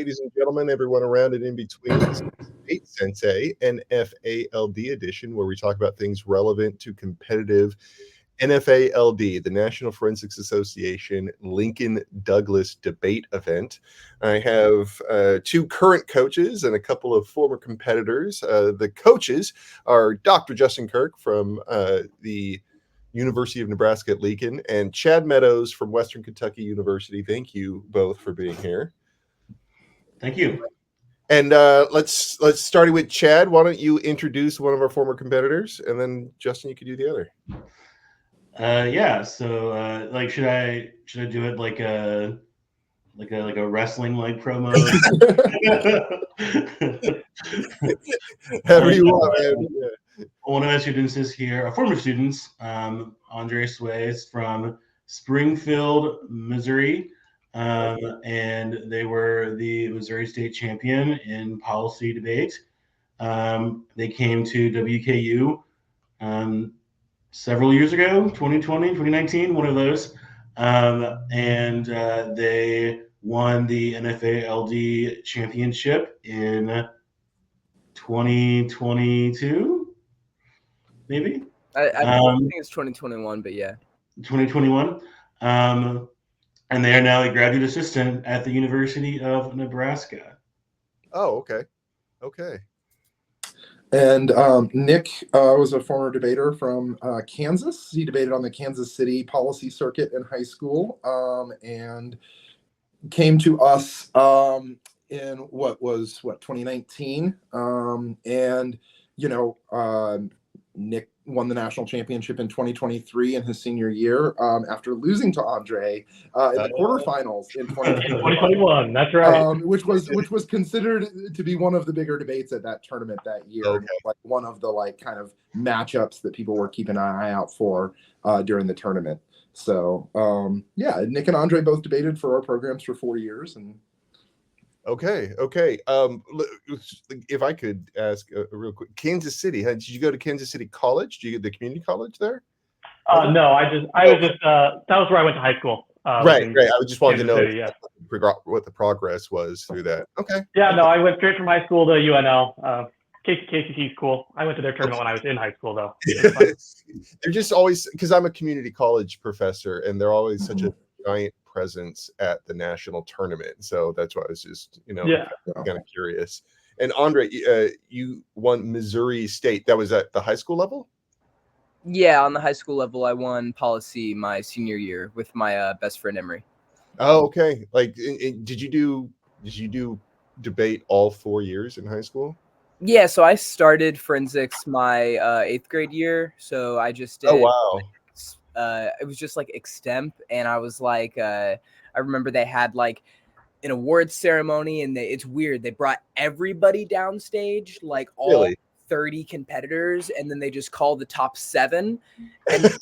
ladies and gentlemen, everyone around and in between. This is DebateSensei, NFA LD edition, where we talk about things relevant to competitive NFA LD, the National Forensics Association Lincoln Douglas debate event. I have two current coaches and a couple of former competitors. The coaches are Dr. Justin Kirk from the University of Nebraska at Lincoln and Chad Meadows from Western Kentucky University. Thank you both for being here. Thank you. And let's start with Chad. Why don't you introduce one of our former competitors, and then Justin, you could do the other. Yeah. So, should I do it like a wrestling promo? However you want, man. Yeah. One of our students is here. Our former students, Andre Swai is from Springfield, Missouri. And they were the Missouri State champion in policy debate. They came to WKU several years ago, 2020, 2019, one of those. And they won the NFA LD championship in 2022, maybe? I think it's 2021, but yeah. 2021. And they are now a graduate assistant at the University of Nebraska. Oh, okay. Okay. And Nick was a former debater from Kansas. He debated on the Kansas City policy circuit in high school and came to us in 2019. And, Nick won the national championship in 2023 in his senior year after losing to Andre in the quarterfinals in 2021. That's right. Which was considered to be one of the bigger debates at that tournament that year. Okay. Like one of the kind of matchups that people were keeping an eye out for during the tournament. So Nick and Andre both debated for our programs for 4 years. And Okay. If I could ask real quick, Kansas City. Did you go to Kansas City College? Did you get the community college there? No, I was just that was where I went to high school. Right. I just wanted to know City, yeah. what the progress was through that. Okay. Yeah, no, I went straight from high school to UNL. KCC is cool. I went to their tournament when I was in high school, though. They're just always, because I'm a community college professor, and they're always such a giant presence at the national tournament. So that's why I was just, kind of curious. And Andre, you won Missouri State. That was at the high school level? Yeah, on the high school level, I won policy my senior year with my best friend Emery. Oh, okay. Did you do debate all 4 years in high school? Yeah, so I started forensics my 8th grade year. So I just did. Oh, wow. It was just like extemp, and I was like, I remember they had like an awards ceremony, and it's weird. They brought everybody downstage, like all 30 competitors, and then they just called the top 7. And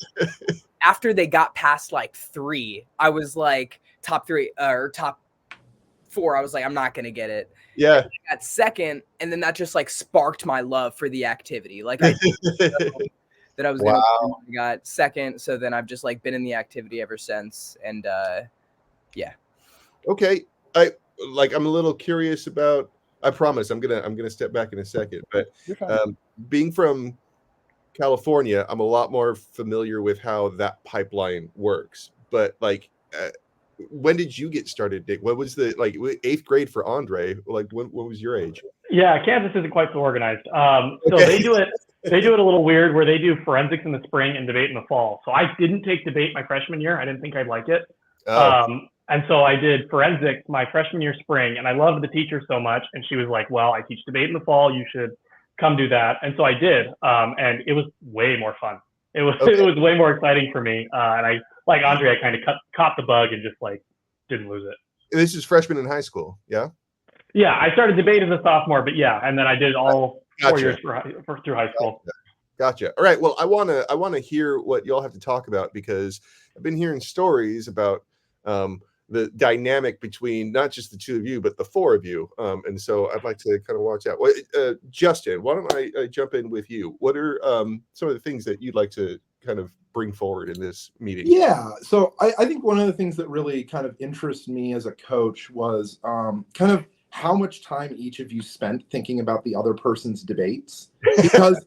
after they got past like 3, I was like top 3 or top 4. I was like, I'm not gonna get it. Yeah. I got second, and then that just like sparked my love for the activity. Like I that I was gonna I got second, so then I've just like been in the activity ever since. And yeah. Okay. I'm a little curious about, I promise I'm gonna step back in a second, but being from California, I'm a lot more familiar with how that pipeline works. But when did you get started, Dick? What was the 8th grade for Andre? What was your age? Yeah, Kansas isn't quite so organized. So they do it a little weird, where they do forensics in the spring and debate in the fall. So I didn't take debate my freshman year. I didn't think I'd like it. And so I did forensics my freshman year spring, and I loved the teacher so much. And she was like, well, I teach debate in the fall. You should come do that. And so I did. And it was way more fun. It was way more exciting for me. And I, like Andre, I kind of caught the bug and just didn't lose it. This is freshman in high school, yeah? Yeah, I started debate as a sophomore, but yeah, and then I did all 4 years through high school. Gotcha. All right. Well, I wanna hear what y'all have to talk about, because I've been hearing stories about the dynamic between not just the two of you, but the 4 of you. And so I'd like to kind of watch out. Well, Justin, why don't I jump in with you? What are some of the things that you'd like to kind of bring forward in this meeting? Yeah. So I think one of the things that really kind of interests me as a coach was kind of how much time each of you spent thinking about the other person's debates, because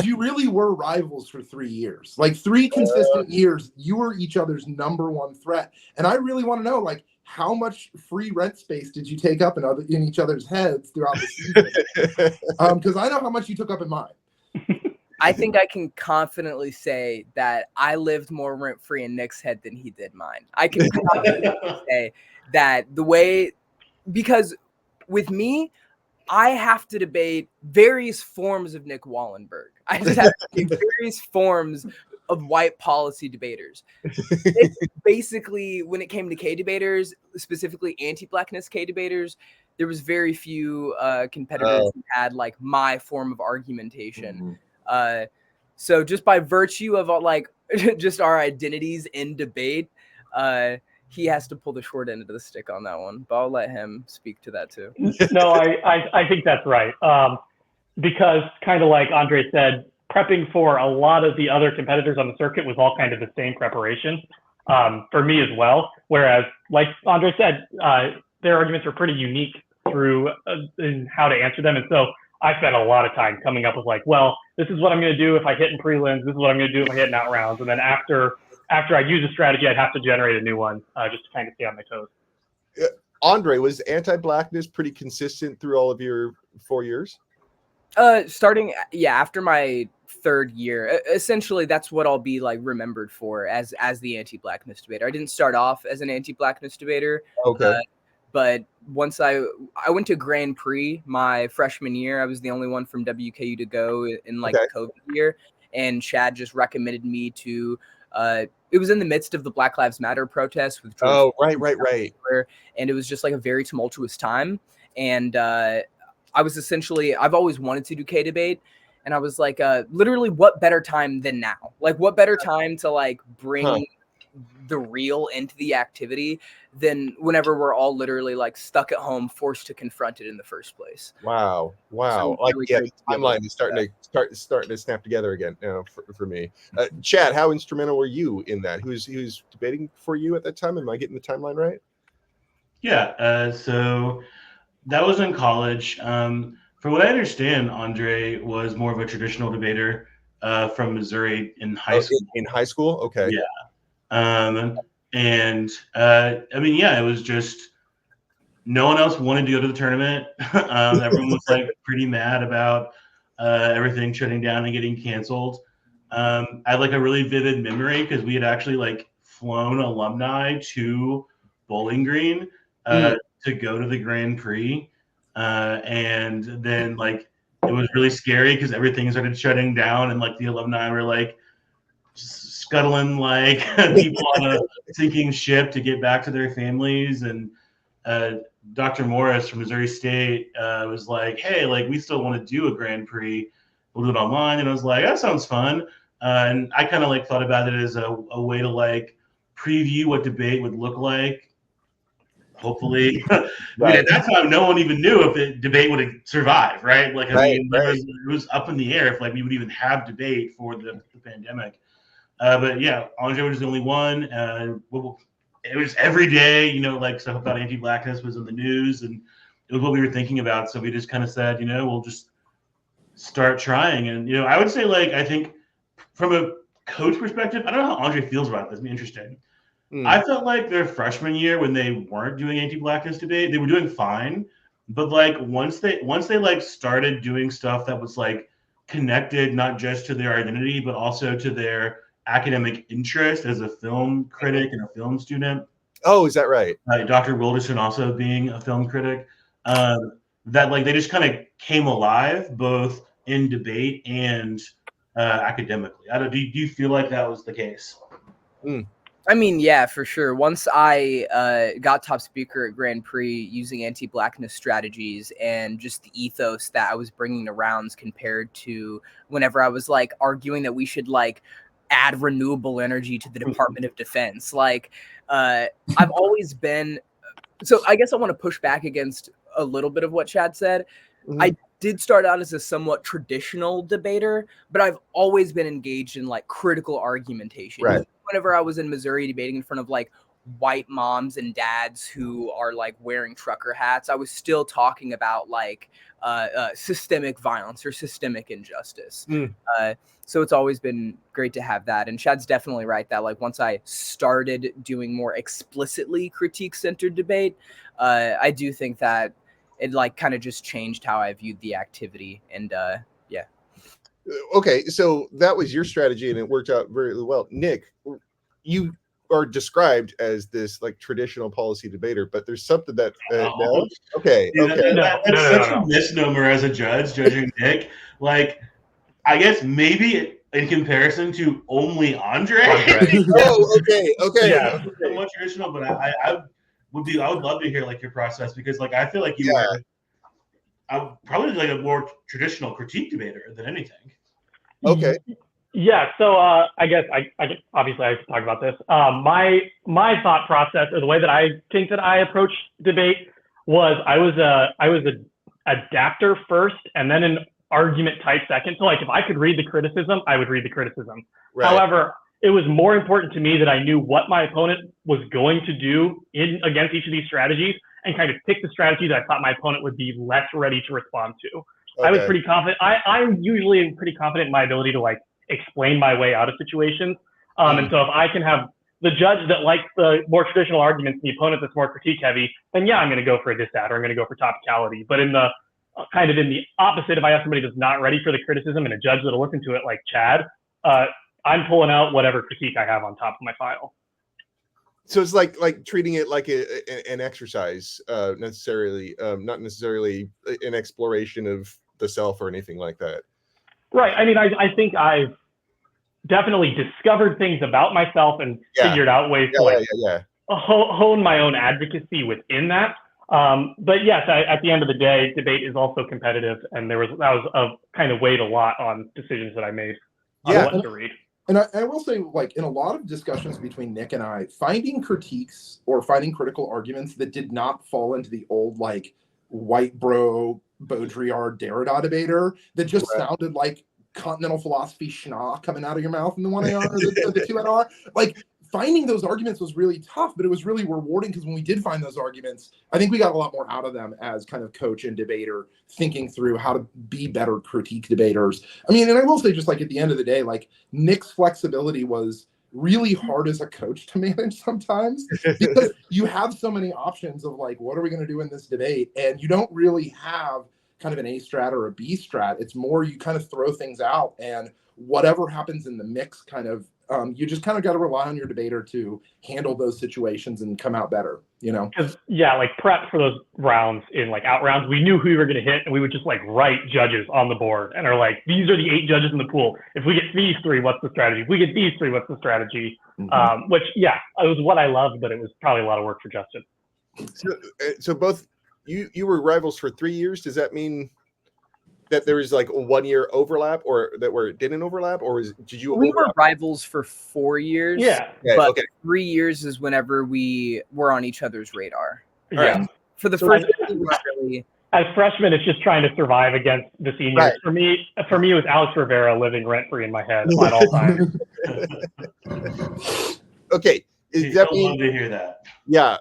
you really were rivals for 3 years, like 3 consistent years. You were each other's #1 threat, and I really want to know, like, how much free rent space did you take up in each other's heads throughout the season? Because I know how much you took up in mine. I think I can confidently say that I lived more rent-free in Nick's head than he did mine. I can confidently say that because with me, I have to debate various forms of Nick Wallenburg. I just have to debate various forms of white policy debaters. Basically, when it came to K debaters, specifically anti-blackness K debaters, there was very few competitors who had like my form of argumentation. So just by virtue of like just our identities in debate, he has to pull the short end of the stick on that one, but I'll let him speak to that too. No, I think that's right. Because kind of like Andre said, prepping for a lot of the other competitors on the circuit was all kind of the same preparation for me as well. Whereas, like Andre said, their arguments are pretty unique through in how to answer them. And so I spent a lot of time coming up with like, well, this is what I'm going to do if I hit in prelims. This is what I'm going to do if I hit in out rounds. And then after I use a strategy, I'd have to generate a new one just to kind of stay on my toes. Andre, was anti-blackness pretty consistent through all of your 4 years? Starting, after my 3rd year, essentially that's what I'll be like remembered for as the anti-blackness debater. I didn't start off as an anti-blackness debater. Okay. But once I went to Grand Prix my freshman year, I was the only one from WKU to go in like the COVID year, and Chad just recommended me to. It was in the midst of the Black Lives Matter protests with George right. And it was just like a very tumultuous time. And I've always wanted to do K debate, and I was like, literally, what better time than now? Like, what better time to like bring the real into the activity than whenever we're all literally like stuck at home, forced to confront it in the first place. Wow. So Like, really the timeline is starting to snap together again for me. Chad, how instrumental were you in that? Who's debating for you at that time? Am I getting the timeline right? Yeah. So that was in college. From what I understand, Andre was more of a traditional debater from Missouri in high school. In high school? Okay. Yeah. It was just no one else wanted to go to the tournament. Everyone was like pretty mad about everything shutting down and getting canceled. I had like a really vivid memory because we had actually like flown alumni to Bowling Green to go to the Grand Prix. And then like it was really scary because everything started shutting down and like the alumni were like scuttling like people on a sinking ship to get back to their families. And Dr. Morris from Missouri State was like, hey, like we still want to do a Grand Prix. We'll do it online. And I was like, that sounds fun. And I kind of like thought about it as a way to like preview what debate would look like. Hopefully, right. At that time, no one even knew if the debate would survive, right? Like, it was up in the air if like we would even have debate for the pandemic. But yeah, Andre was the only one. It was every day, like stuff about anti-blackness was in the news, and it was what we were thinking about. So we just kind of said, we'll just start trying. And I would say, like, I think from a coach perspective, I don't know how Andre feels about this. It'd be interesting. I felt like their freshman year when they weren't doing anti-blackness debate, they were doing fine. But like once they like started doing stuff that was like connected not just to their identity, but also to their academic interest as a film critic and a film student. Oh, is that right? Dr. Wilderson also being a film critic. That like they just kind of came alive both in debate and academically. Do you feel like that was the case? I mean, yeah, for sure. Once I got top speaker at Grand Prix using anti-blackness strategies and just the ethos that I was bringing to rounds compared to whenever I was like arguing that we should like add renewable energy to the Department of Defense. Like I've always been, so I guess I want to push back against a little bit of what Chad said. I did start out as a somewhat traditional debater, but I've always been engaged in like critical argumentation. Right. Whenever I was in Missouri debating in front of like white moms and dads who are like wearing trucker hats. I was still talking about like systemic violence or systemic injustice. So it's always been great to have that. And Chad's definitely right that like once I started doing more explicitly critique-centered debate, I do think that it like kind of just changed how I viewed the activity. And yeah. Okay, so that was your strategy and it worked out very well. Nick, you are described as this like traditional policy debater, but there's something that no? Okay. Yeah, Okay. That's such a misnomer as a judge judging Nick. Like, I guess maybe in comparison to only Andre. Oh, okay. Yeah. I'm more traditional, but I would love to hear like your process, because like I feel like you were probably like a more traditional critique debater than anything. Okay. Yeah, so I guess I obviously I have to talk about this. My thought process, or the way that I think that I approached debate, was I was a adapter first, and then an argument type second. So like if I could read the criticism, I would read the criticism. Right. However, it was more important to me that I knew what my opponent was going to do against each of these strategies, and kind of pick the strategy that I thought my opponent would be less ready to respond to. Okay. I was pretty confident. I usually am pretty confident in my ability to like explain my way out of situations. And so if I can have the judge that likes the more traditional arguments and the opponent that's more critique heavy, then yeah, I'm going to go for a dissat or I'm going to go for topicality. But in the kind of in the opposite, if I have somebody that's not ready for the criticism and a judge that'll listen to it like Chad, I'm pulling out whatever critique I have on top of my file. So it's like treating it like an exercise, necessarily, not necessarily an exploration of the self or anything like that. Right. I mean, I think I've definitely discovered things about myself and figured out ways to hone my own advocacy within that. But yes, at the end of the day, debate is also competitive, and that was a kind of weighed a lot on decisions that I made on what to read. And I will say, like, in a lot of discussions between Nick and I, finding critiques or finding critical arguments that did not fall into the old, like, white bro, Baudrillard, Derrida debater that just sounded like continental philosophy schnock coming out of your mouth in the 1AR or the 2NR. Like, finding those arguments was really tough, but it was really rewarding, because when we did find those arguments, I think we got a lot more out of them as kind of coach and debater, thinking through how to be better critique debaters. I mean, and I will say, just like at the end of the day, like Nick's flexibility was really hard as a coach to manage sometimes, because you have so many options of like, what are we going to do in this debate? And you don't really have kind of an A strat or a B strat. It's more you kind of throw things out, and whatever happens in the mix kind of, you just kind of got to rely on your debater to handle those situations and come out better, you know? Yeah, like prep for those rounds in like out rounds, we knew who we were going to hit, and we would just like write judges on the board and are like, these are the 8 judges in the pool. If we get these 3, what's the strategy? If we get these 3, what's the strategy? Which, yeah, it was what I loved, but it was probably a lot of work for Justin. So both you were rivals for 3 years. Does that mean that there was like a 1 year overlap, or that where it didn't overlap, or did you? We were rivals for 4 years. Yeah, but 3 years is whenever we were on each other's radar. Yeah. Right. For the first, really, as freshmen, it's just trying to survive against the seniors. Right. For me, it was Alex Rivera living rent free in my head at all times. Okay, is that love to hear that? Yeah.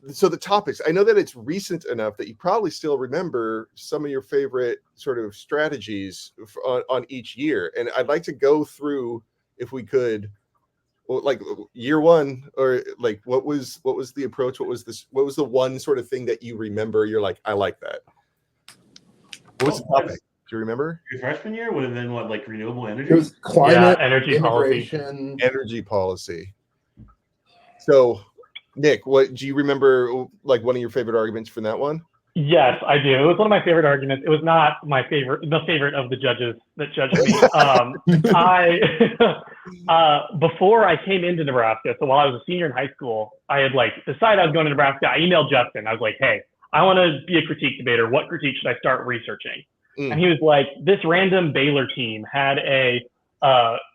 So the topics, I know that it's recent enough that you probably still remember some of your favorite sort of strategies on each year. And I'd like to go through, if we could, like year one, or like what was the approach? What was the one sort of thing that you remember? You're like, I like that. What was the topic? Do you remember? Your freshman year would have been what, like renewable energy? It was climate, energy immigration, energy policy. So, Nick, what do you remember? Like one of your favorite arguments from that one? Yes, I do. It was one of my favorite arguments. It was not the favorite of the judges that judged me. Before I came into Nebraska, so while I was a senior in high school, I had like decided I was going to Nebraska. I emailed Justin. I was like, hey, I want to be a critique debater. What critique should I start researching? And he was like, this random Baylor team had a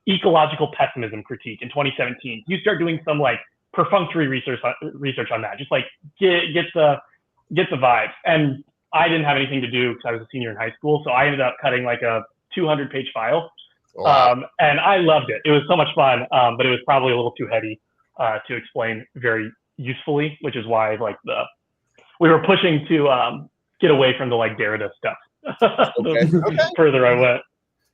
ecological pessimism critique in 2017. You start doing some like perfunctory research on that. Just like get the vibes. And I didn't have anything to do because I was a senior in high school. So I ended up cutting like a 200-page file. Wow. And I loved it. It was so much fun, but it was probably a little too heady. to explain very usefully, which is why like we were pushing to get away from the like Derrida stuff. The further I went.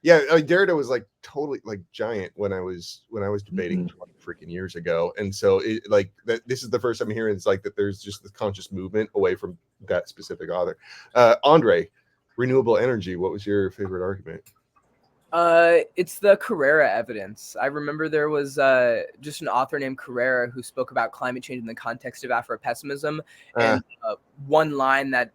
Yeah, Derrida was like totally like giant when I was debating 20 freaking years ago, and so this is the first time hearing it's like that. There's just the conscious movement away from that specific author. Andre, renewable energy. What was your favorite argument? It's the Carrera evidence. I remember there was just an author named Carrera who spoke about climate change in the context of Afro-pessimism, and one line that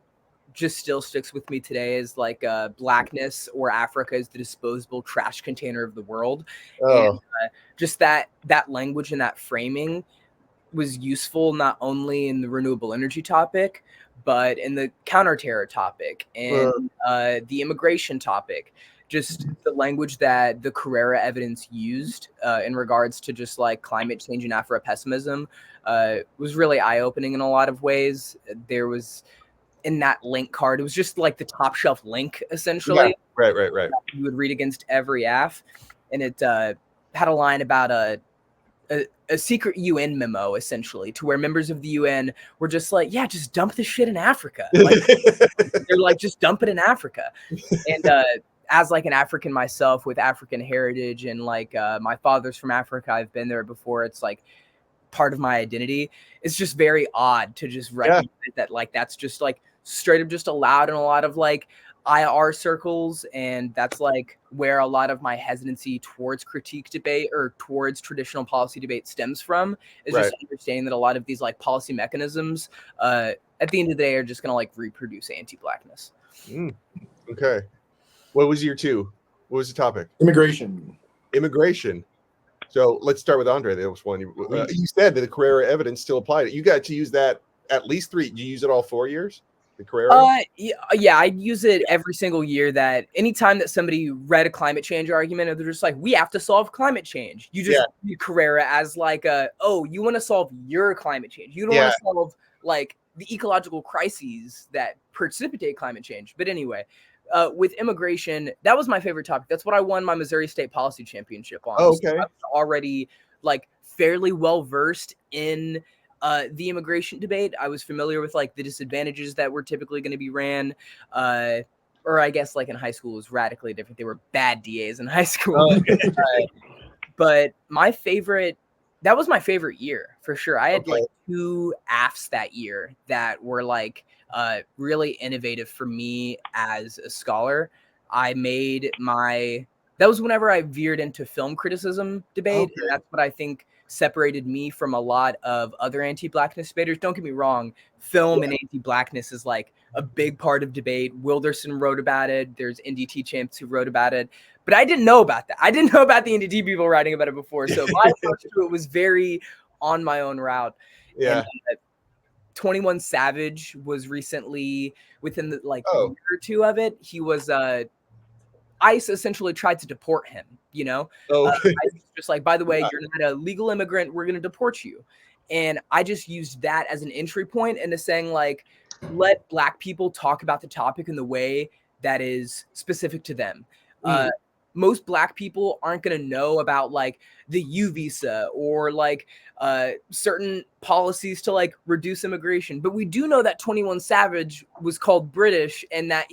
just still sticks with me today is like blackness or Africa is the disposable trash container of the world. And just that language and that framing was useful not only in the renewable energy topic, but in the counterterror topic and the immigration topic. Just the language that the Carrera evidence used in regards to just like climate change and Afro-pessimism was really eye-opening in a lot of ways. There was in that link card, it was just like the top shelf link essentially. Yeah, right. You would read against every AF, and it had a line about a secret UN memo essentially, to where members of the UN were just like, yeah, just dump this shit in Africa. Like, they're like, just dump it in Africa. And as like an African myself with African heritage and like my father's from Africa, I've been there before. It's like part of my identity. It's just very odd to just recognize that like that's just like straight up just allowed in a lot of like IR circles, and that's like where a lot of my hesitancy towards critique debate or towards traditional policy debate stems from, is just understanding that a lot of these like policy mechanisms at the end of the day are just going to like reproduce anti-blackness. Okay. What was year two? What was the topic? Immigration. So let's start with Andre. That was one. You said that the Carrera evidence still applied. You got to use that at least 3. Did you use it all 4 years? The Carrera? Yeah, I use it every single year. That anytime that somebody read a climate change argument, and they're just like, we have to solve climate change. You just use Carrera as like you want to solve your climate change. You don't want to solve like the ecological crises that precipitate climate change. But anyway, with immigration, that was my favorite topic. That's what I won my Missouri State Policy Championship on. Oh, okay. So I was already like fairly well versed in the immigration debate. I was familiar with like the disadvantages that were typically going to be ran, or I guess like in high school it was radically different. They were bad DAs in high school. But that was my favorite year for sure. I had like 2 AFs that year that were like really innovative for me as a scholar. That was whenever I veered into film criticism debate. And that's what I think separated me from a lot of other anti-blackness debaters. Don't get me wrong, film and anti-blackness is like a big part of debate. Wilderson wrote about it. There's NDT champs who wrote about it. But I didn't know about that. I didn't know about the NDT people writing about it before. So my approach to it was very on my own route. Yeah. And, 21 Savage was recently within the like a year or 2 of it. He was ICE essentially tried to deport him, you know? ICE was just like, by the way, you're not a legal immigrant. We're going to deport you. And I just used that as an entry point into saying like, let Black people talk about the topic in the way that is specific to them. Most Black people aren't going to know about like the U visa or like certain policies to like reduce immigration. But we do know that 21 Savage was called British and that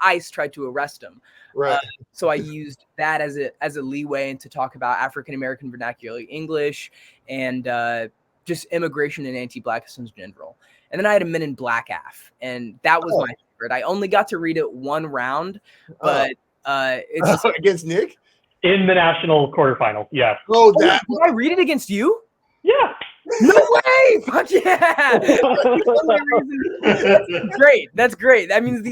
ICE tried to arrest him. Right. So I used that as a leeway and to talk about African-American vernacular English and just immigration and anti-Blackness in general. And then I had a Men in Black AF, and that was my favorite. I only got to read it 1 round, but it's against Nick in the national quarterfinals. Yes. Did I read it against you? Yeah. No way! Fuck yeah! That's great. That's great. That means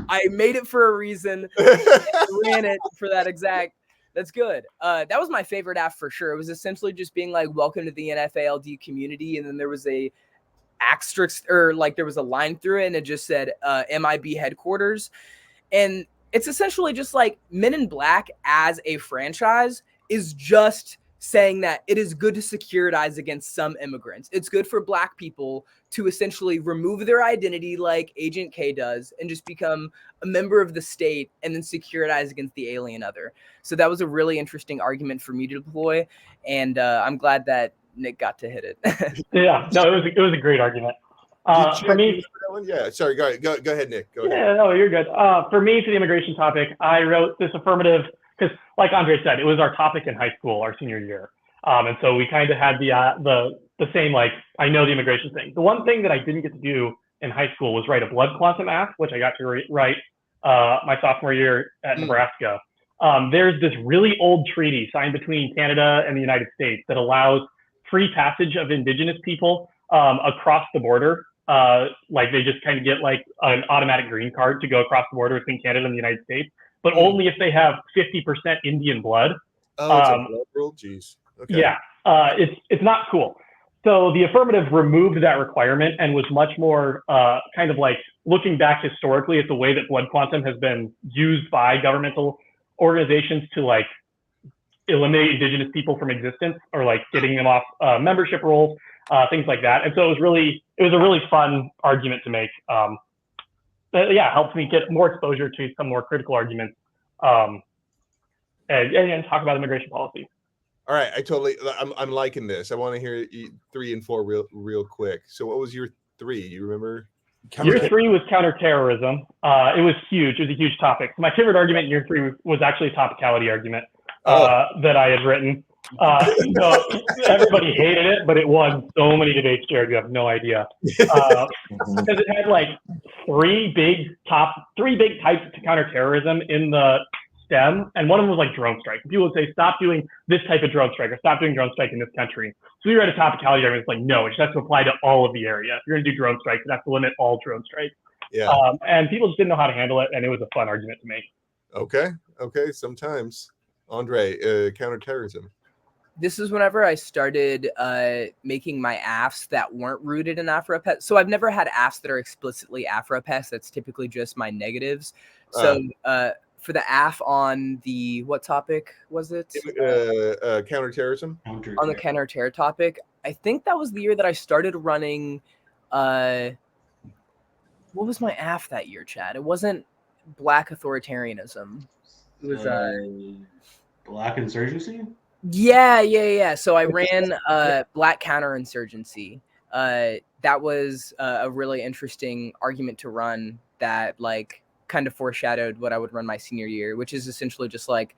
I made it for a reason. Ran it for that exact. That's good. That was my favorite AF for sure. It was essentially just being like, welcome to the NFA-LD community. And then there was a asterisk, or like there was a line through it, and it just said MIB headquarters. And it's essentially just like Men in Black as a franchise is just saying that it is good to securitize against some immigrants. It's good for Black people to essentially remove their identity like Agent K does and just become a member of the state and then securitize against the alien other. So that was a really interesting argument for me to deploy. And I'm glad that Nick got to hit it. Yeah, no, it was a great argument. For me, that one? Yeah, sorry, go ahead, Nick. Go ahead. Yeah, no, you're good. For me, for the immigration topic, I wrote this affirmative because, like Andre said, it was our topic in high school, our senior year, and so we kind of had the same, like, I know the immigration thing. The one thing that I didn't get to do in high school was write a blood quantum app, which I got to write my sophomore year at Nebraska. There's this really old treaty signed between Canada and the United States that allows free passage of indigenous people across the border. Like they just kind of get like an automatic green card to go across the border between Canada and the United States, but only if they have 50% Indian blood. Oh, it's a blood rule? Jeez. Okay. Yeah, it's not cool. So the affirmative removed that requirement and was much more kind of like looking back historically at the way that blood quantum has been used by governmental organizations to like eliminate indigenous people from existence or like getting them off membership rolls, things like that. And so it was a really fun argument to make. Yeah, helped me get more exposure to some more critical arguments and talk about immigration policy. All right, I'm liking this. I want to hear 3 and 4 real quick. So what was your 3? You remember? Year 3 was counterterrorism. It was huge. It was a huge topic. My favorite argument in year 3 was actually a topicality argument that I had written. So everybody hated it, but it won so many debates, Jared. You have no idea. Because it had like three big types of counterterrorism in the STEM, and one of them was like drone strike. People would say, stop doing this type of drone strike or stop doing drone strike in this country. So we read a topicality argument. It's like, no, it just has to apply to all of the area. If you're going to do drone strikes, it has to limit all drone strikes. Yeah. And people just didn't know how to handle it, and it was a fun argument to make. Okay. Sometimes, Andre, counterterrorism. This is whenever I started making my AFs that weren't rooted in AfroPest. So I've never had AFs that are explicitly AfroPest. That's typically just my negatives. So for the AF on the, what topic was it? Counterterrorism. On the counterterror topic, I think that was the year that I started running. What was my AF that year, Chad? It wasn't Black authoritarianism. It was Black insurgency. Yeah. So I ran Black counterinsurgency. That was a really interesting argument to run that like kind of foreshadowed what I would run my senior year, which is essentially just like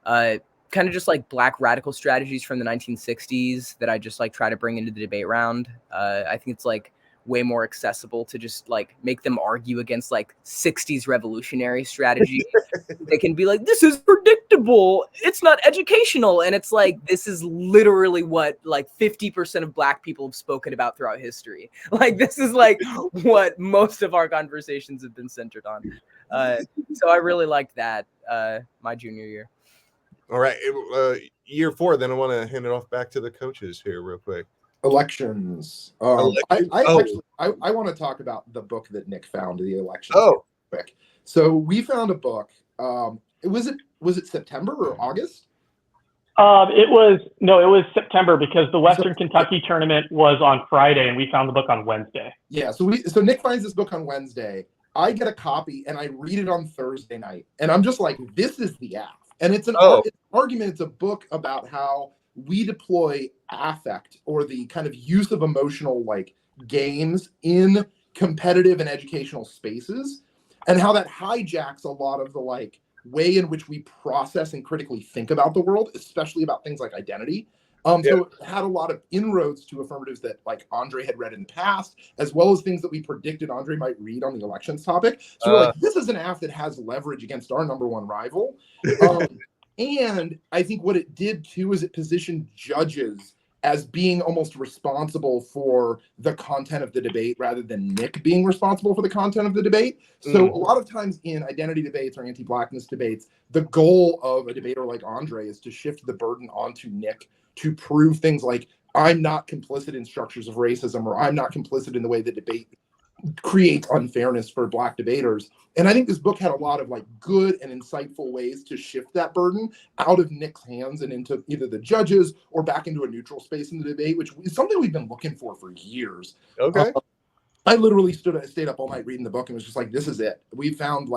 kind of just like Black radical strategies from the 1960s that I just like try to bring into the debate round. I think it's like way more accessible to just like make them argue against like 60s revolutionary strategy. They can be like, this is predictable, it's not educational, and it's like, this is literally what like 50% of Black people have spoken about throughout history. Like this is like what most of our conversations have been centered on. So I really liked that my junior year. All right, year 4, then I want to hand it off back to the coaches here real quick. Elections. I want to talk about the book that Nick found, the elections. Quick. So we found a book. Was it September or August? It was September because the Western Kentucky tournament was on Friday and we found the book on Wednesday. Yeah, so Nick finds this book on Wednesday. I get a copy and I read it on Thursday night, and I'm just like, this is the app. And it's an argument. It's a book about how we deploy affect or the kind of use of emotional like games in competitive and educational spaces, and how that hijacks a lot of the like way in which we process and critically think about the world, especially about things like identity. So it had a lot of inroads to affirmatives that like Andre had read in the past, as well as things that we predicted Andre might read on the elections topic. So we're like, this is an app that has leverage against our number one rival. And I think what it did too is it positioned judges as being almost responsible for the content of the debate rather than Nick being responsible for the content of the debate. So a lot of times in identity debates or anti-Blackness debates, the goal of a debater like Andre is to shift the burden onto Nick to prove things like, I'm not complicit in structures of racism, or I'm not complicit in the way the debate creates unfairness for Black debaters. And I think this book had a lot of like good and insightful ways to shift that burden out of Nick's hands and into either the judges or back into a neutral space in the debate, which is something we've been looking for years. Okay. I literally stayed up all night reading the book and was just like, this is it. We found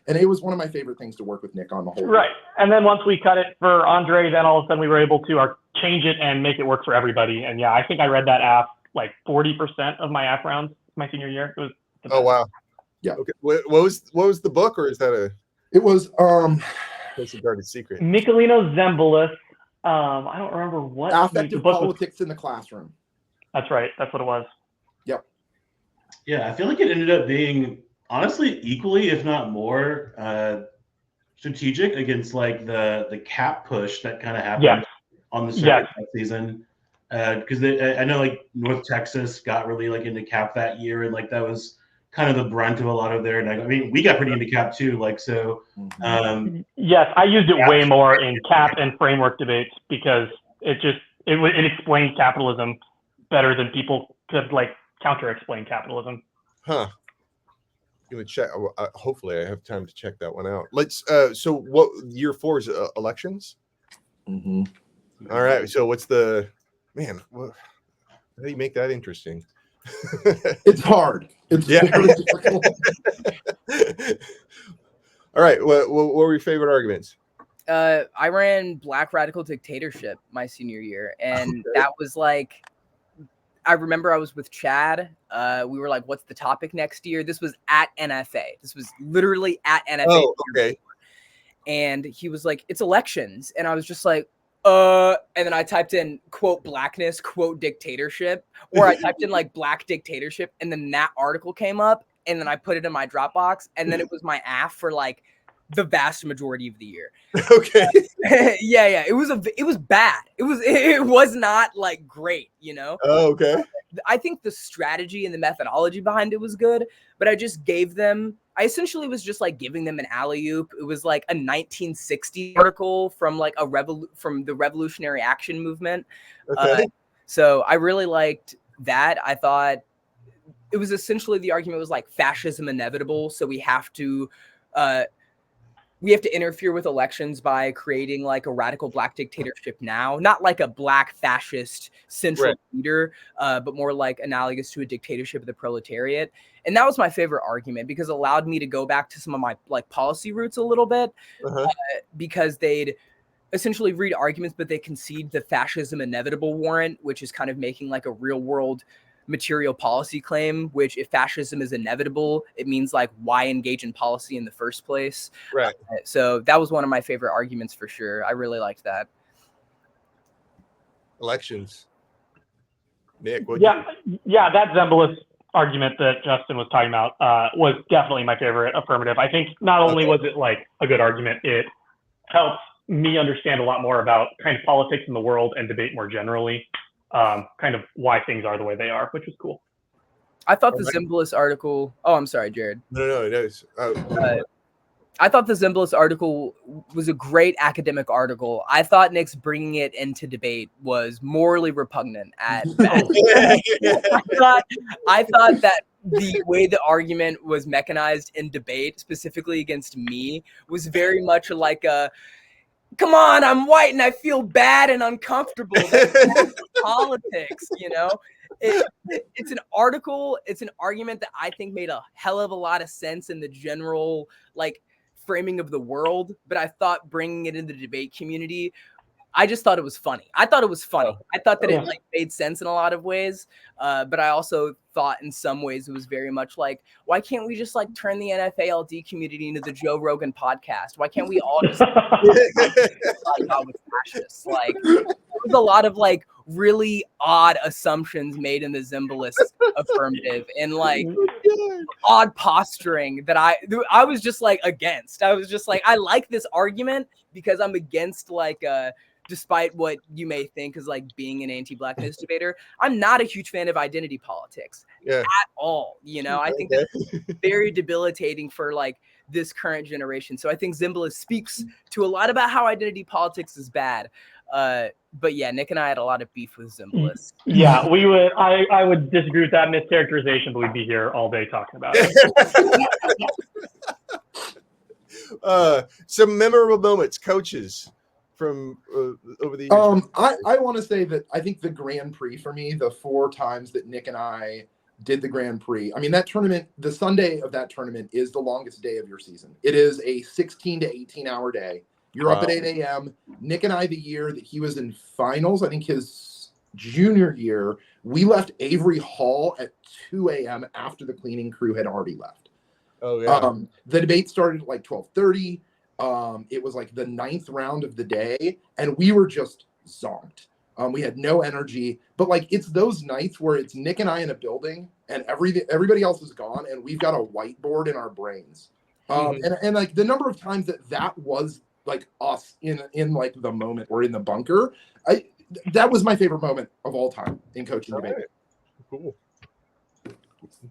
and it was one of my favorite things to work with Nick on the whole. Right. And then once we cut it for Andre, then all of a sudden we were able to change it and make it work for everybody. And yeah, I think I read that app like 40% of my app rounds my senior year. It was Oh, wow. Yeah. Okay. What was the book, or is that It was that's a guarded secret? Nicolino Zembalus. I don't remember what Affective the book Politics in the Classroom. That's right. That's what it was. Yep. Yeah, I feel like it ended up being honestly equally, if not more, strategic against like the cap push that kind of happened on the circuit that season. Because I know like North Texas got really like into cap that year, and like that was kind of the brunt of a lot of their. I mean, we got pretty into cap too. Like so. Yes, I used it way more in cap and framework debates because it explained capitalism better than people could like counter-explain capitalism. Huh. Gonna check. Hopefully, I have time to check that one out. Let's. So, what year 4 is elections? Mm-hmm. All right. So, what's the man? How do you make that interesting? It's hard. It's very difficult. All right. What were your favorite arguments? I ran Black Radical Dictatorship my senior year, and that was like. I remember I was with Chad. We were like, what's the topic next year? This was at NFA. This was literally at NFA. Oh, okay. And he was like, it's elections. And I was just like, and then I typed in quote blackness, quote dictatorship, or I typed in like black dictatorship. And then that article came up, and then I put it in my Dropbox. And then it was my AF for like the vast majority of the year. Okay. Yeah. It was bad. It was not like great, you know? Oh, okay. I think the strategy and the methodology behind it was good, but I essentially was just like giving them an alley-oop. It was like a 1960 article from like from the Revolutionary Action Movement. Okay. So I really liked that. I thought it was essentially the argument was like fascism inevitable. So we have to interfere with elections by creating like a radical black dictatorship now, not like a black fascist central leader, but more like analogous to a dictatorship of the proletariat. And that was my favorite argument because it allowed me to go back to some of my like policy roots a little bit, because they'd essentially read arguments, but they concede the fascism inevitable warrant, which is kind of making like a real world material policy claim, which if fascism is inevitable, it means like why engage in policy in the first place. Right. So that was one of my favorite arguments for sure. I really liked that. Elections. Nick, that Zembalus argument that Justin was talking about was definitely my favorite affirmative. I think not only was it like a good argument, it helps me understand a lot more about kind of politics in the world and debate more generally. Kind of why things are the way they are, which was cool. I thought the Zembalus article. Oh, I'm sorry, Jared. No, it is. I thought the Zembalus article was a great academic article. I thought Nick's bringing it into debate was morally repugnant at best. I thought that the way the argument was mechanized in debate, specifically against me, was very much like a, come on, I'm white and I feel bad and uncomfortable. That's politics, you know? It's an article, it's an argument that I think made a hell of a lot of sense in the general, like, framing of the world, but I thought bringing it into the debate community, I just thought it was funny. I thought it was funny. I thought that it like made sense in a lot of ways, but I also thought in some ways it was very much like, why can't we just like turn the NFALD community into the Joe Rogan podcast? Why can't we all just with fascists? Like, there was a lot of like really odd assumptions made in the Zembalus affirmative and like odd posturing that I was just like against. I was just like, I like this argument because I'm against like despite what you may think is like being an anti-blackness debater, I'm not a huge fan of identity politics at all. You know, I think that's very debilitating for like this current generation. So I think Zembalus speaks to a lot about how identity politics is bad. But yeah, Nick and I had a lot of beef with Zembalus. Yeah, we would. I would disagree with that mischaracterization, but we'd be here all day talking about it. Some memorable moments, coaches from over the years. I want to say that I think the Grand Prix for me, the 4 times that Nick and I did the Grand Prix. I mean, that tournament, the Sunday of that tournament is the longest day of your season. It is a 16 to 18-hour day. You're up at 8 a.m. Nick and I, the year that he was in finals, I think his junior year, we left Avery Hall at 2 a.m. after the cleaning crew had already left. Oh, yeah. The debate started at like 12:30. It was like the 9th round of the day, and we were just zonked. We had no energy, but like it's those nights where it's Nick and I in a building, and everybody else is gone, and we've got a whiteboard in our brains. And like the number of times that was like us in like the moment or in the bunker, that was my favorite moment of all time in coaching debate. Right. Cool.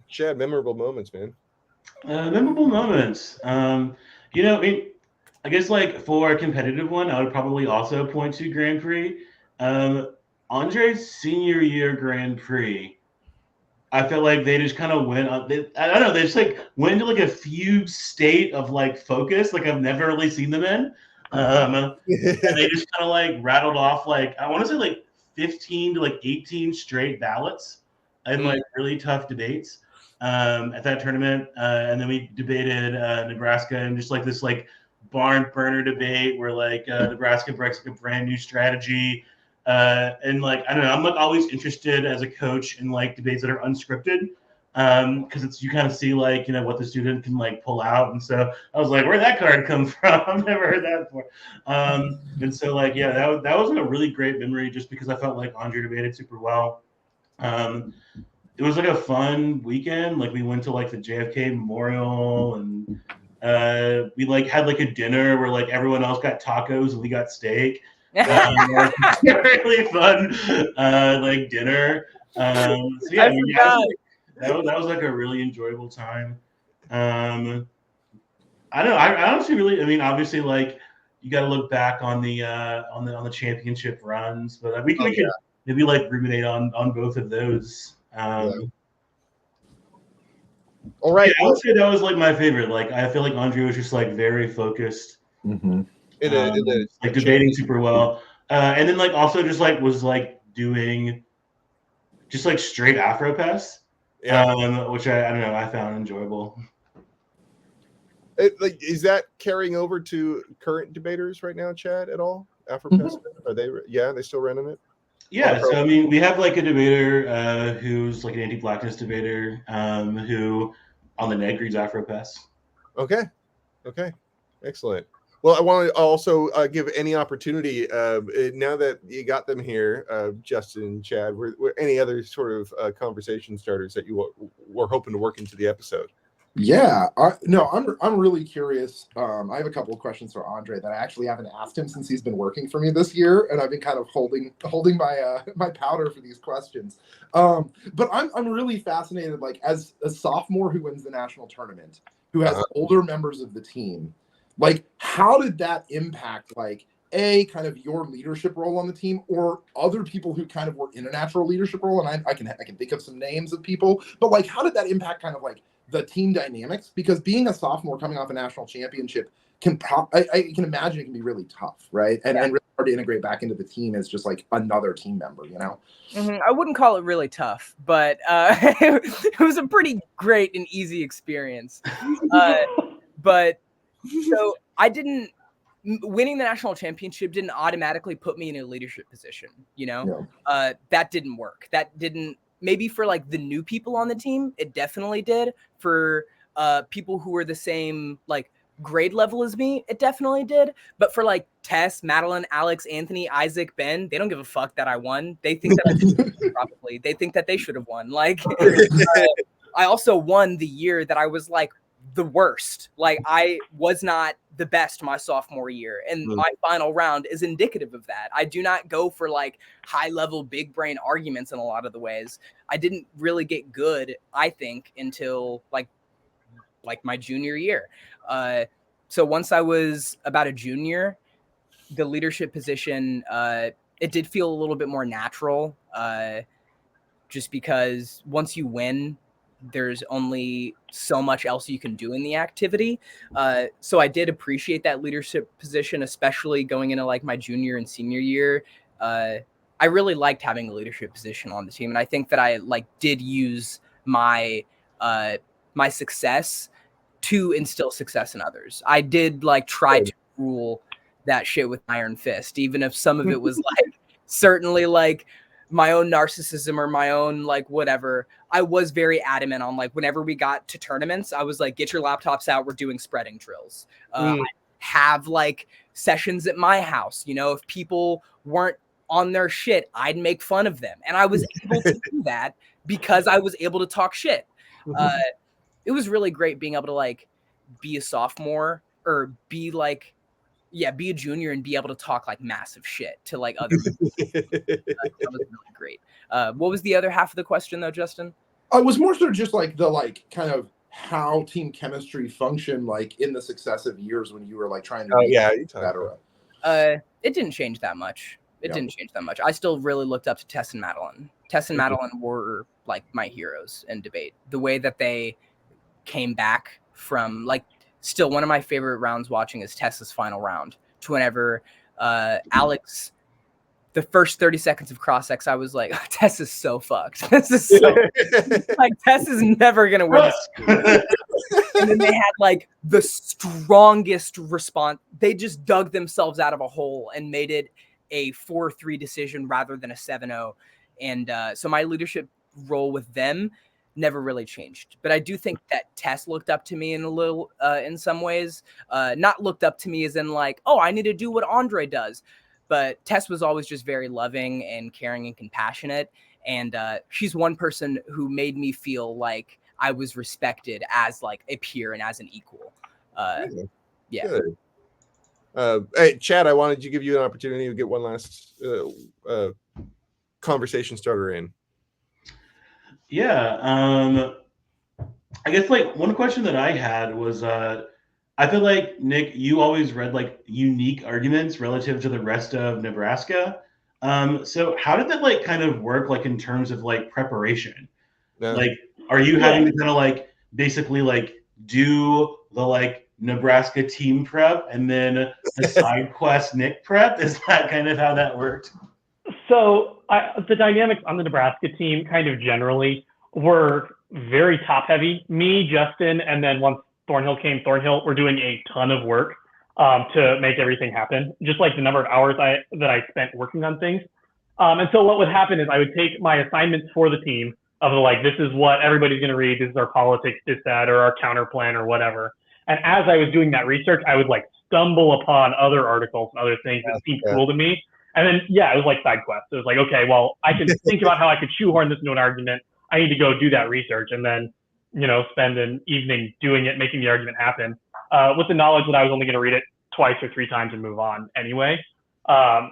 Chad, memorable moments, man. Memorable moments. You know, I guess like for a competitive one, I would probably also point to Grand Prix. Andre's senior year Grand Prix, I felt like they just kind of went on. I don't know. They just like went into like a fugue state of like focus, like I've never really seen them in. And they just kind of like rattled off like I want to say like 15 to like 18 straight ballots in like really tough debates at that tournament. And then we debated Nebraska and just like this like barn burner debate where like Nebraska breaks like a brand new strategy. And like I don't know, I'm like always interested as a coach in like debates that are unscripted, because it's you kind of see like you know what the student can like pull out, and so I was like, where'd that card come from? I've never heard that before. And so like yeah, that was a really great memory just because I felt like Andre debated super well. It was like a fun weekend. Like we went to like the JFK Memorial and we like had like a dinner where like everyone else got tacos and we got steak. Really fun like dinner. So yeah, I mean, that was like a really enjoyable time. I don't know. I honestly really, I mean, obviously, like you got to look back on the championship runs, but we could maybe like ruminate on both of those. All right. Yeah, I would say that was like my favorite. Like I feel like Andre was just like very focused. In like debating super well, and then like also just like was like doing just like straight Afro pass, which I don't know, I found enjoyable. Like, is that carrying over to current debaters right now, Chad? At all? Afro pass? Are they? Yeah, they still running it. Yeah, so I mean, we have like a debater who's like an anti-blackness debater who on the neg reads Afro pass. Okay, excellent. Well, I want to also give any opportunity now that you got them here, Justin and Chad. Were any other sort of conversation starters that you were hoping to work into the episode? Yeah, I'm really curious. I have a couple of questions for Andre that I actually haven't asked him since he's been working for me this year, and I've been kind of holding my my powder for these questions. But I'm really fascinated, like as a sophomore who wins the national tournament, who has older members of the team. Like, how did that impact, like, kind of your leadership role on the team, or other people who kind of were in a natural leadership role? And I can think of some names of people, but like, how did that impact kind of like the team dynamics? Because being a sophomore coming off a national championship I can imagine it can be really tough, right? And really hard to integrate back into the team as just like another team member, you know? I wouldn't call it really tough, but it was a pretty great and easy experience. But so winning the national championship didn't automatically put me in a leadership position, you know? That didn't work. Maybe for like the new people on the team, it definitely did. For people who were the same like grade level as me, it definitely did. But for like Tess, Madeline, Alex, Anthony, Isaac, Ben, they don't give a fuck that I won. They think that probably they think that they should have won. Like I also won the year that I was like the worst. Like I was not the best my sophomore year, and my final round is indicative of that. I do not go for like high level big brain arguments in a lot of the ways. I didn't really get good, I think, until like my junior year. So once I was about a junior, the leadership position, it did feel a little bit more natural, just because once you win, there's only so much else you can do in the activity. So I did appreciate that leadership position, especially going into like my junior and senior year. I really liked having a leadership position on the team. And I think that I like did use my my success to instill success in others. I did like try to rule that shit with iron fist, even if some of it was like certainly like my own narcissism or my own like whatever. I was very adamant on like whenever we got to tournaments, I was like, get your laptops out, we're doing spreading drills. I have like sessions at my house, you know, if people weren't on their shit, I'd make fun of them, and I was able to do that because I was able to talk shit. It was really great being able to like be a sophomore or be like, yeah, be a junior and be able to talk like massive shit to like other people. That was really great. What was the other half of the question though, Justin? It was more sort of just like the like kind of how team chemistry functioned like in the successive years when you were like trying to be better. It didn't change that much. It didn't change that much. I still really looked up to Tess and Madeline. Tess and Madeline were like my heroes in debate. The way that they came back from like still one of my favorite rounds watching is Tess's final round to whenever Alex, the first 30 seconds of cross-X, I was like, Tess is so fucked. This is so like Tess is never gonna win this. And then they had like the strongest response. They just dug themselves out of a hole and made it a 4-3 decision rather than a 7-0. And so my leadership role with them never really changed. But I do think that Tess looked up to me in a little, in some ways. Not looked up to me as in like, oh, I need to do what Andre does. But Tess was always just very loving and caring and compassionate. And she's one person who made me feel like I was respected as like a peer and as an equal. Yeah. Good. Hey, Chad, I wanted to give you an opportunity to get one last conversation starter in. Yeah. I guess like one question that I had was I feel like, Nick, you always read like unique arguments relative to the rest of Nebraska. So how did that like kind of work like in terms of like preparation? Like, are you having to kind of like basically like do the like Nebraska team prep and then the side quest Nick prep? Is that kind of how that worked? So the dynamics on the Nebraska team kind of generally were very top heavy. Me, Justin, and then once Thornhill came, Thornhill were doing a ton of work to make everything happen. Just like the number of hours that I spent working on things. And so what would happen is I would take my assignments for the team of like, this is what everybody's going to read. This is our politics, this, that, or our counter plan or whatever. And as I was doing that research, I would like stumble upon other articles and other things that seemed cool to me. And then, it was like side quests. It was like, okay, well, I can think about how I could shoehorn this into an argument. I need to go do that research and then, spend an evening doing it, making the argument happen with the knowledge that I was only going to read it twice or 3 times and move on anyway. I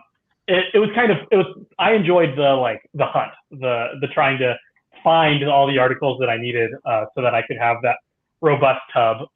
enjoyed the hunt, the trying to find all the articles that I needed so that I could have that robust hub.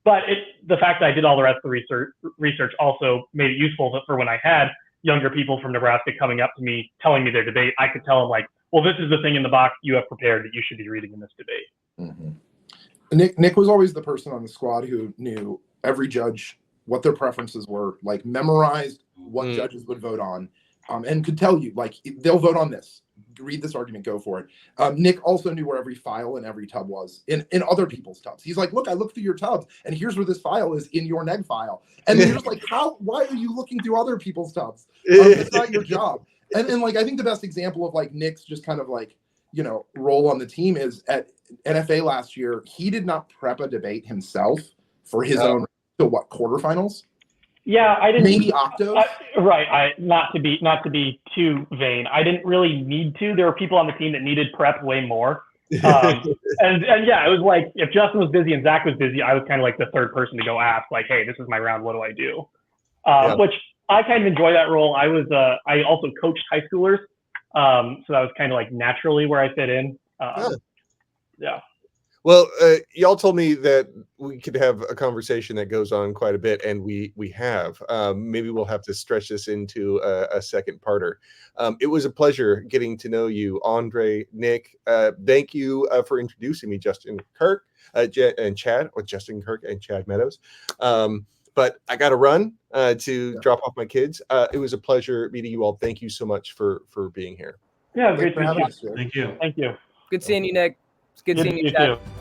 But the fact that I did all the rest of the research also made it useful for when I had younger people from Nebraska coming up to me, telling me their debate. I could tell them like, well, this is the thing in the box you have prepared that you should be reading in this debate. Mm-hmm. Nick was always the person on the squad who knew every judge, what their preferences were, like memorized what judges would vote on, and could tell you like they'll vote on this. Read this argument, go for it. Nick also knew where every file in every tub was in other people's tubs. He's like, look, I looked through your tubs and here's where this file is in your neg file. And then you're just like, why are you looking through other people's tubs? It's not your job. And like, I think the best example of like Nick's just kind of like, role on the team is at NFA last year. He did not prep a debate himself for his own quarterfinals. Yeah, I didn't. Maybe octos. Right. Not to be too vain. I didn't really need to. There were people on the team that needed prep way more. And it was like if Justin was busy and Zach was busy, I was kind of like the third person to go ask, like, "Hey, this is my round. What do I do?" Which I kind of enjoy that role. I also coached high schoolers, so that was kind of like naturally where I fit in. Yeah. Well, y'all told me that we could have a conversation that goes on quite a bit, and we have. Maybe we'll have to stretch this into a second parter. It was a pleasure getting to know you, Andre, Nick. Thank you for introducing me, Justin Kirk and Chad, or Justin Kirk and Chad Meadows. But I got to run to drop off my kids. It was a pleasure meeting you all. Thank you so much for being here. Yeah, great to meet you. Thank you. Thank you. Good seeing you, Nick. It's good seeing you, Chad. too.